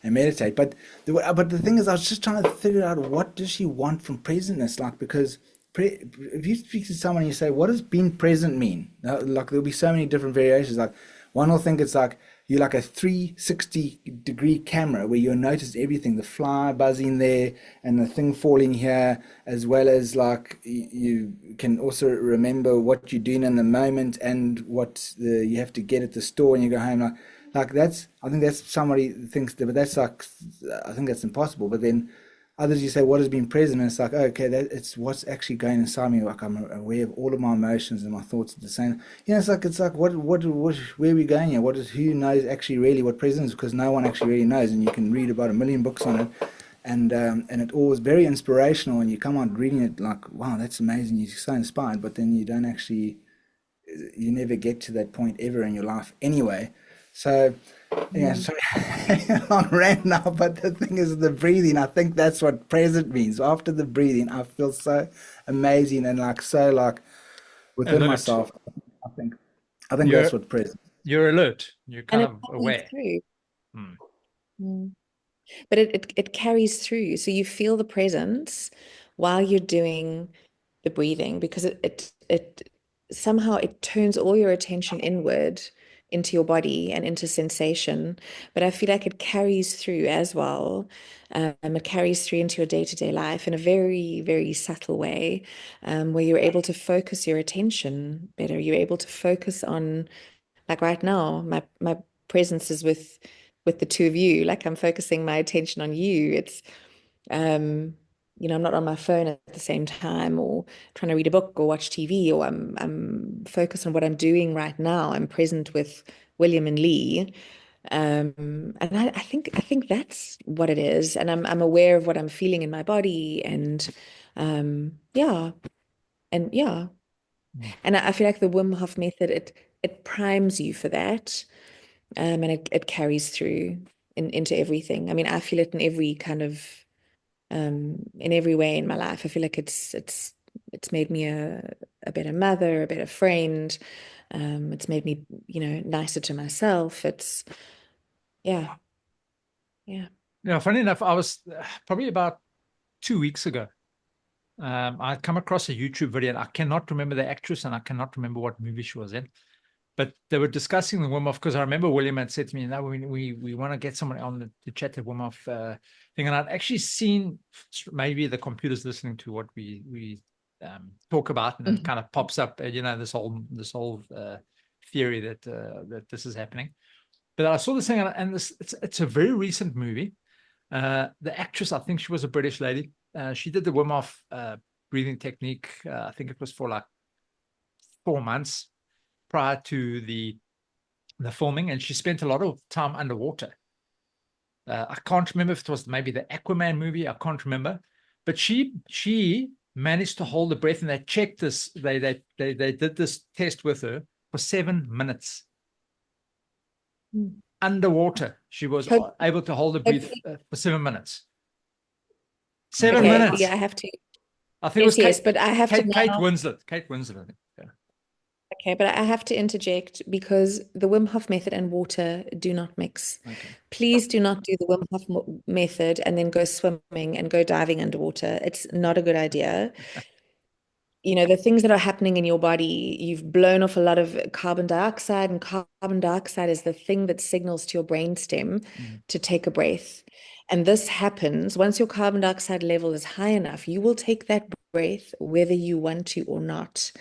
meditate. But the thing is, I was just trying to figure out, what does she want from presentness? Like, because if you speak to someone and you say, what does being present mean? Like, there'll be so many different variations. Like, one will think it's like you're like a 360-degree camera where you'll notice everything, the fly buzzing there and the thing falling here, as well as like you can also remember what you're doing in the moment and what you have to get at the store when you go home. Like that's, I think that's, somebody thinks that, but that's like, I think that's impossible. But then others, you say, what has been present? And it's like, okay, it's what's actually going inside me. Like, I'm aware of all of my emotions and my thoughts at the same. It's like, what, where are we going here? Who knows actually really what present is? Because no one actually really knows, and you can read about 1,000,000 books on it, and it all is very inspirational. And you come out reading it like, wow, that's amazing. You're so inspired, but then you don't actually, you never get to that point ever in your life anyway. So. Yeah, sorry, long rant now, but the thing is the breathing. I think that's what present means. After the breathing, I feel so amazing and like so like within Alert. myself. I think that's You're what present. you're alert. You're And kind it's of coming aware. through. Hmm. Mm. But it carries through. So you feel the presence while you're doing the breathing, because it somehow it turns all your attention inward into your body and into sensation. But I feel like it carries through as well. It carries through into your day-to-day life in a very, very subtle way, where you're able to focus your attention better. You're able to focus on, like right now, my presence is with the two of you. Like I'm focusing my attention on you. It's I'm not on my phone at the same time or trying to read a book or watch TV, or I'm focused on what I'm doing right now. I'm present with William and Lee. And I think that's what it is. And I'm aware of what I'm feeling in my body, and yeah. And yeah. And I feel like the Wim Hof method, it primes you for that. And it carries through into everything. I mean, I feel it in every kind of in every way in my life. I feel like it's made me a better mother, a better friend. It's made me, nicer to myself. Yeah, yeah. Funny enough, I was probably about 2 weeks ago. I'd come across a YouTube video, and I cannot remember the actress, and I cannot remember what movie she was in. But they were discussing the Wim Hof, because I remember William had said to me, "No, we want to get someone on to chat the Wim Hof thing." And I'd actually seen, maybe the computer's listening to what we talk about, and it kind of pops up, this whole theory that this is happening. But I saw this thing, and it's a very recent movie. The actress, I think she was a British lady. She did the Wim Hof breathing technique. I think it was for like 4 months prior to the filming, and she spent a lot of time underwater. I can't remember if it was maybe the Aquaman movie. I can't remember, but she managed to hold the breath, and they checked this. They did this test with her for 7 minutes. Underwater, she was able to hold the breath for 7 minutes. 7 minutes. Yeah, I have to. I think it was Yes, but I have to Kate now. Winslet. Kate Winslet, I think. Yeah. Okay, but I have to interject because the Wim Hof method and water do not mix. Okay. Please do not do the Wim Hof method and then go swimming and go diving underwater. It's not a good idea. The things that are happening in your body, you've blown off a lot of carbon dioxide, and carbon dioxide is the thing that signals to your brainstem to take a breath. And this happens once your carbon dioxide level is high enough, you will take that breath whether you want to or not.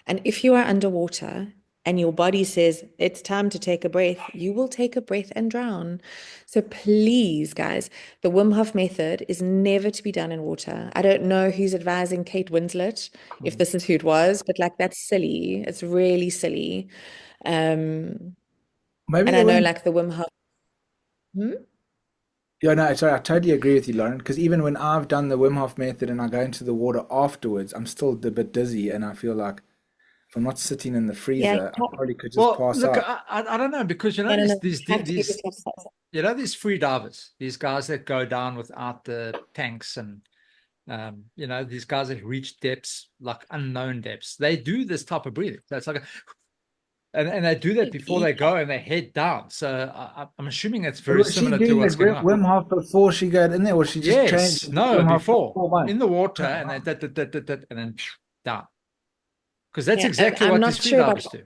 And if you are underwater and your body says it's time to take a breath, you will take a breath and drown. So please, guys, the Wim Hof method is never to be done in water. I don't know who's advising Kate Winslet, if this is who it was, but like that's silly. It's really silly. Maybe and I know like the Wim Hof. Yeah, no, sorry, I totally agree with you, Lauren. Because even when I've done the Wim Hof method and I go into the water afterwards, I'm still a bit dizzy, and I feel like if I'm not sitting in the Yeah, freezer, I probably could just pass look, out. I don't know, because no, no, these have to give yourself space. these free divers, these guys that go down without the tanks, and these guys that reach depths, like unknown depths. They do this type of breathing. That's like and they do that before they go and they head down. So I'm assuming it's very Was she similar to doing what's it going on. Wim Hof before she got in there, or she just Yes, trained no, Wim Hof for before 4 months? in the water, and they and then down, because that's Yeah, exactly I'm what not these free sure about divers do.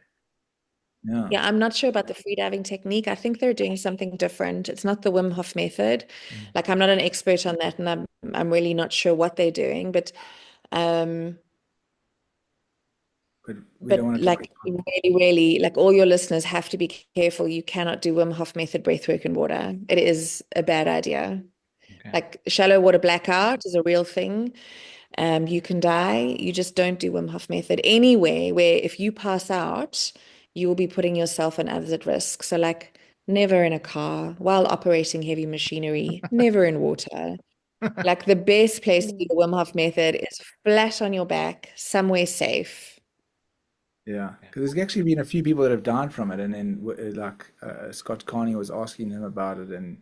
Yeah. Yeah, I'm not sure about the freediving technique. I think they're doing something different. It's not the Wim Hof method. Like I'm not an expert on that, and I'm really not sure what they're doing, but um But we don't want to like really, really, like all your listeners have to be careful. You cannot do Wim Hof method breathwork in water. It is a bad idea. Okay. Like shallow water blackout is a real thing. You can die. You just don't do Wim Hof method anyway, where if you pass out, you will be putting yourself and others at risk. So like never in a car while operating heavy machinery, never in water. Like the best place to do the Wim Hof method is flat on your back, somewhere safe. Yeah, because there's actually been a few people that have died from it, and then like Scott Carney was asking him about it, and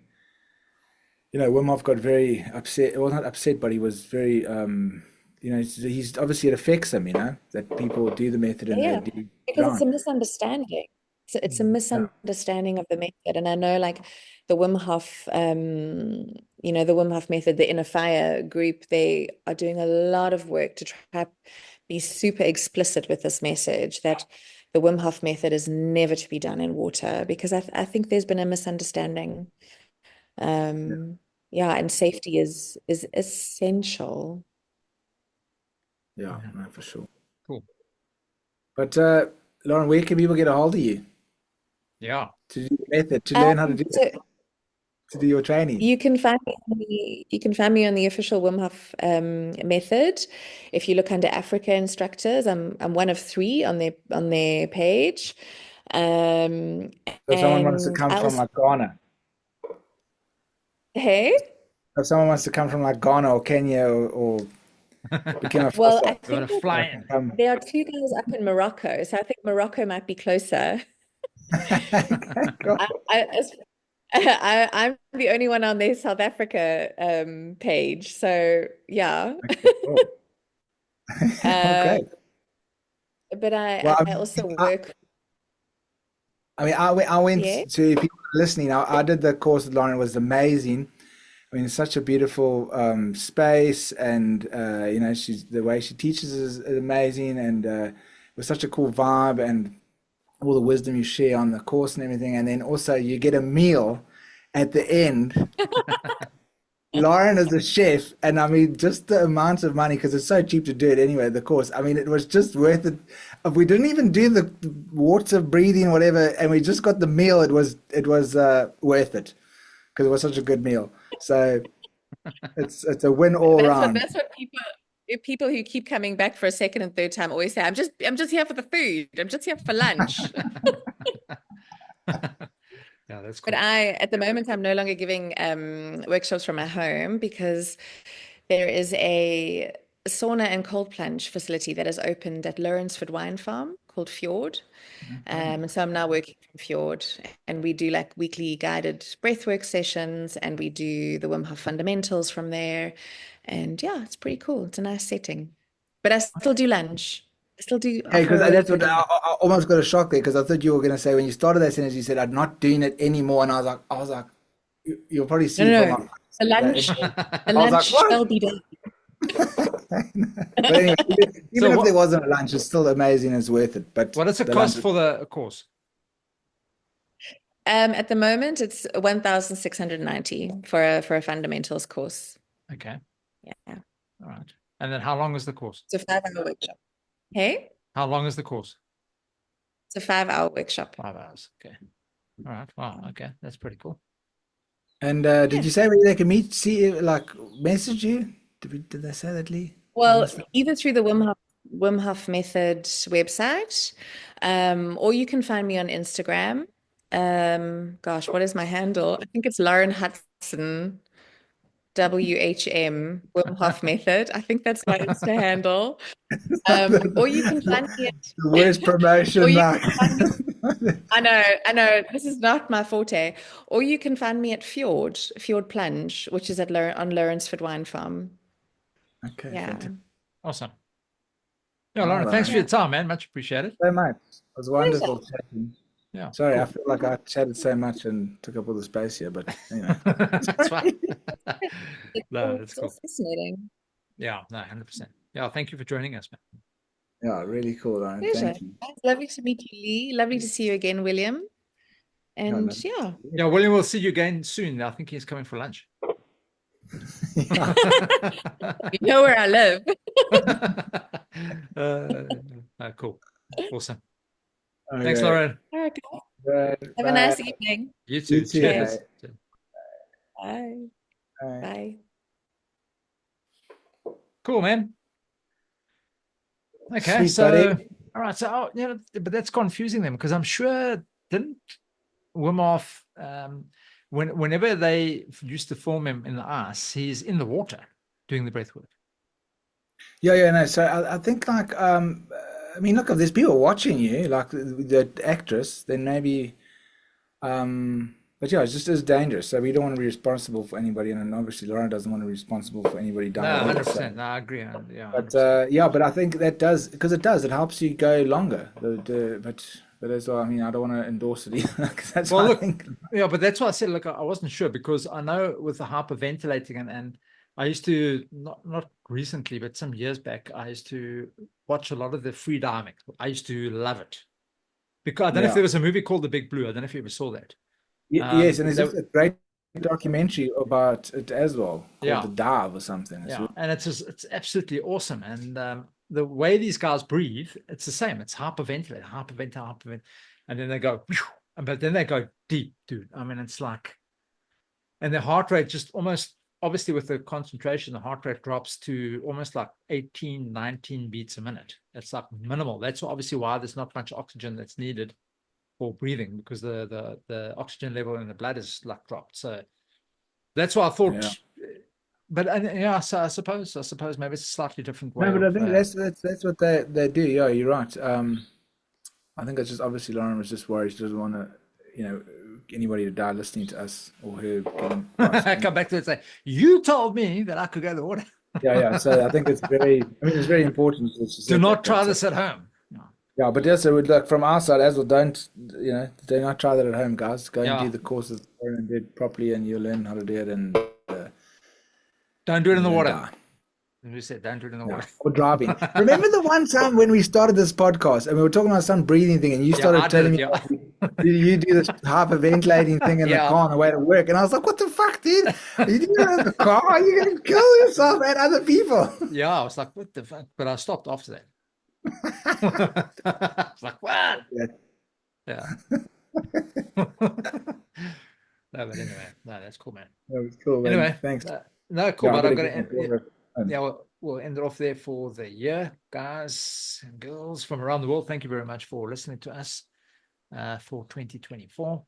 Wim Hof got very upset. Well, not upset, but he was very he's obviously it affects him, that people do the method and they Yeah, do because it's drown. a misunderstanding. it's a misunderstanding of the method. And I know like the Wim Hof, the Wim Hof method, the Inner Fire group, they are doing a lot of work to try be super explicit with this message that the Wim Hof method is never to be done in water, because I think there's been a misunderstanding. Yeah, and safety is essential. Yeah, no, for sure. Cool. But Lauren, where can people get a hold of you Yeah. to do the method, to learn how to do So it, to do your training? you can find me on the official Wim Hof method. If you look under Africa instructors, I'm one of 3 on their page. So if someone wants to And come I from also, like Ghana, hey, if someone wants to come from like Ghana or Kenya or Burkina well, I Faso, Gotta think fly in. there are 2 guys up in Morocco, so I think Morocco might be closer. Cool. I'm the only one on their South Africa page, so yeah. Cool. Oh, great. But Well, I also work. I went Yeah. to people listening. I did the course with Lauren. It was amazing. I mean, it's such a beautiful space, and the way she teaches is amazing, and it was such a cool vibe, and all the wisdom you share on the course and everything. And then also you get a meal at the end. Lauren is a chef, and I mean, just the amount of money, because it's so cheap to do it anyway, the course. I mean, it was just worth it. If we didn't even do the water breathing, whatever, and we just got the meal, it was worth it, because it was such a good meal. So it's a win all round. That's what people who keep coming back for a second and third time always say, I'm just here for the food. I'm just here for lunch. Yeah, that's cool. But at the moment, I'm no longer giving workshops from my home, because there is a sauna and cold plunge facility that has opened at Lawrenceford Wine Farm called Fjord. And so I'm now working from Fjord, and we do like weekly guided breathwork sessions, and we do the Wim Hof fundamentals from there. And yeah, it's pretty cool. It's a nice setting. But I still do lunch. I still do Hey, because offer that's what good lunch. I almost got a shock there, because I thought you were going to say when you started that sentence, you said, I'm not doing it anymore. And I was like, you'll probably see No, from no. my The lunch, I was like, what? shall be done. But anyway, even if there wasn't a lunch, it's still amazing. It's worth it. But What is the the cost lunch for the course? At the moment, it's 1,690 for a fundamentals course. Okay. Yeah. All right. And then how long is the course? It's a 5-hour workshop. Hey? How long is the course? It's a 5-hour workshop. 5 hours. Okay. All right. Wow. Okay. That's pretty cool. And did you say where they can meet, see, like, message you? Did they say that, Lee? Well, either through the Wim Hof Method website, or you can find me on Instagram. Gosh, what is my handle? I think it's Lauren Hudson, WHM, Wim Hof Method. I think that's my Insta handle. Or you can find me at The worst promotion. Or you Like, I know, this is not my forte. Or you can find me at Fjord Plunge, which is on Lawrenceford Wine Farm. okay, Yeah. fantastic. Awesome. Yeah, Lauren, All thanks for right. your time, man. Much appreciated. So much. It was wonderful chatting. Yeah. Sorry, cool. I feel like I chatted so much and took up all the space here, but anyway. That's fine. No, that's It's all cool. fascinating. Yeah, no, 100%. Yeah, thank you for joining us, man. Yeah, really cool, Lauren. Pleasure. Thank you. It's lovely to meet you, Lee. Lovely to see you again, William. And lovely. yeah. Yeah, William will see you again soon. I think he's coming for lunch. Yeah. You know where I live. Cool. Awesome. Okay. Thanks, Lauren. All right, guys. Good. Have a nice evening. You too. You too, Cheers. Bye. Bye. Bye. Cool, man. Okay, Sweet, so buddy. all right, so but that's confusing them, because I'm sure didn't Wim Hof, whenever they used to film him in the ice, he's in the water doing the breath work. Yeah, no. So I think like I mean, look, if there's people watching you, like the actress, then maybe but yeah, it's just as dangerous. So we don't want to be responsible for anybody, and obviously Lauren doesn't want to be responsible for anybody No, dying. 100%. No, I agree. Yeah, But 100%. yeah, but I think that does, because it helps you go longer. But But as well, I mean, I don't want to endorse it either, 'cause that's Well, what I look, think. yeah, but that's why I said, look, I wasn't sure because I know with the hyperventilating and I used to not recently, but some years back, I used to watch a lot of the free diving. I used to love it because I don't know if Yeah. there was a movie called The Big Blue. I don't know if you ever saw that. Yes, and there's They- just a great documentary about it as well, called Yeah. The Dive or something. It's Yeah, and it's absolutely awesome. And the way these guys breathe, it's the same. It's hyperventilate, hyperventilate, and then they go, but then they go deep, dude. I mean, it's like, and their heart rate just almost, obviously with the concentration, the heart rate drops to almost like 18, 19 beats a minute. It's like minimal. That's obviously why there's not much oxygen that's needed for breathing, because the oxygen level in the blood is like dropped. So that's why I thought. Yeah. But yeah, so I suppose maybe it's a slightly different way No, but I of. think that's what they do. Yeah, you're right. I think it's just obviously Lauren was just worried. She doesn't want to, anybody to die listening to us or her getting come back to it and say, you told me that I could go to the water. Yeah. So I think it's it's very important. Do not try this at home. No. Yeah, but yes, it would look from our side as well. Do not try that at home, guys. Go and Yeah. do the courses and do it properly, and you'll learn how to do it. And Don't do it in the you water. die. As we said, don't do it in the Yeah. water. Or driving. Remember the one time when we started this podcast and we were talking about some breathing thing, and you started I telling did, me yeah. you do this hyperventilating thing in Yeah. the car on the way to work, and I was like, "What the fuck, dude? You do that in the car? You're gonna kill yourself and other people." Yeah, I was like, what the fuck? But I stopped after that. I was like, what? Yeah. Yeah. No, but anyway, no, that's cool, man. That was cool, man. Anyway, Thanks. no, cool. Yeah, but I'm gotta gonna get my daughter home. yeah, we'll end it off there for the year, guys and girls from around the world. Thank you very much for listening to us for 2024.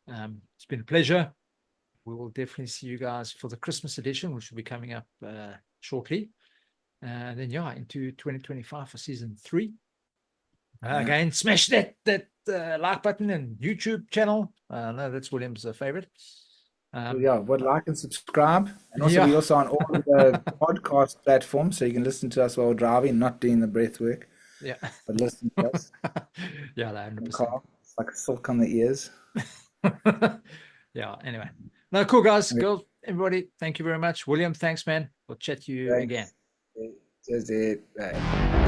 It's been a pleasure. We will definitely see you guys for the Christmas edition, which will be coming up shortly. And then, yeah, into 2025 for season 3. Again, smash that like button and YouTube channel. No, that's William's favorite. Yeah, but like and subscribe, and also Yeah. we also on all of the podcast platforms, so you can listen to us while driving, not doing the breath work, Yeah. but listen to us. Yeah, in the 100%. car. It's like silk on the ears. Yeah, anyway. No, cool, guys, Okay. girls, everybody. Thank you very much. William, thanks, man. We'll chat to you Thanks. again. Cheers, dude. Bye.